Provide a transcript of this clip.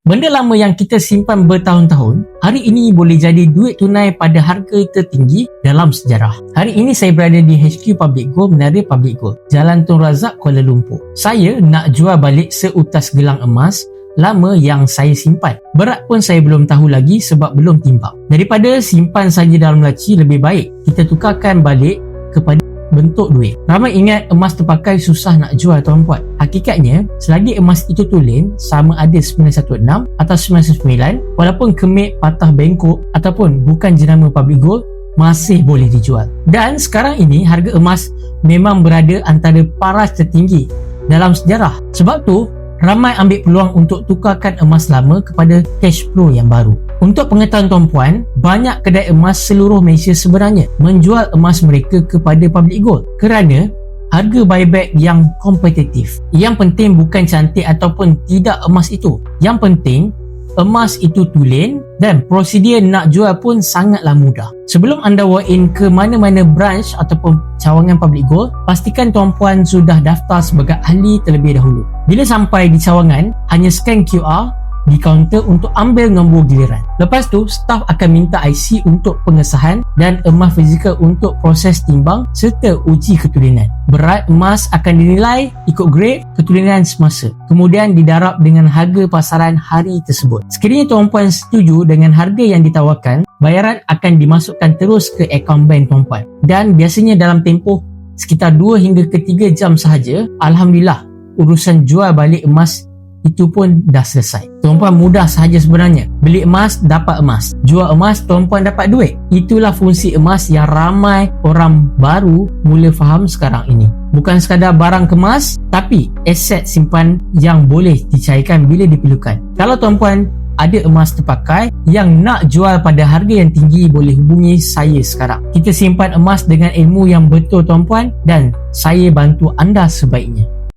Benda lama yang kita simpan bertahun-tahun, hari ini boleh jadi duit tunai pada harga tertinggi dalam sejarah. Hari ini saya berada di HQ Public Gold, Menara Public Gold, Jalan Tun Razak, Kuala Lumpur. Saya nak jual balik seutas gelang emas lama yang saya simpan. Berat pun saya belum tahu lagi sebab belum timbang. Daripada simpan saja dalam laci, lebih baik kita tukarkan balik kepada bentuk duit. Ramai ingat emas terpakai susah nak jual, tuan-puan. Hakikatnya, selagi emas itu tulen, sama ada 916 atau 999, walaupun kemik, patah, bengkok ataupun bukan jenama Public Gold, masih boleh dijual. Dan sekarang ini harga emas memang berada antara paras tertinggi dalam sejarah. Sebab tu ramai ambil peluang untuk tukarkan emas lama kepada cash flow yang baru. Untuk pengetahuan tuan-puan, banyak kedai emas seluruh Malaysia sebenarnya menjual emas mereka kepada Public Gold kerana harga buyback yang kompetitif. Yang penting bukan cantik ataupun tidak emas itu. Yang penting emas itu tulen dan prosedur nak jual pun sangatlah mudah. Sebelum anda walk in ke mana-mana branch ataupun cawangan Public Gold, pastikan tuan-puan sudah daftar sebagai ahli terlebih dahulu. Bila sampai di cawangan, hanya scan QR di kaunter untuk ambil nombor giliran. Lepas tu, staf akan minta IC untuk pengesahan dan emas fizikal untuk proses timbang serta uji ketulenan. Berat emas akan dinilai ikut grade ketulenan semasa, kemudian didarab dengan harga pasaran hari tersebut. Sekiranya tuan-puan setuju dengan harga yang ditawarkan, bayaran akan dimasukkan terus ke akaun bank tuan-puan. Dan biasanya dalam tempoh sekitar 2 hingga ke 3 jam sahaja, alhamdulillah, urusan jual balik emas itu pun dah selesai. Tuan-puan, mudah sahaja sebenarnya. Beli emas, dapat emas. Jual emas, tuan-puan dapat duit. Itulah fungsi emas yang ramai orang baru mula faham sekarang ini. Bukan sekadar barang kemas, tapi aset simpan yang boleh dicairkan bila diperlukan. Kalau tuan-puan ada emas terpakai yang nak jual pada harga yang tinggi, boleh hubungi saya sekarang. Kita simpan emas dengan ilmu yang betul tuan-puan, dan saya bantu anda sebaiknya.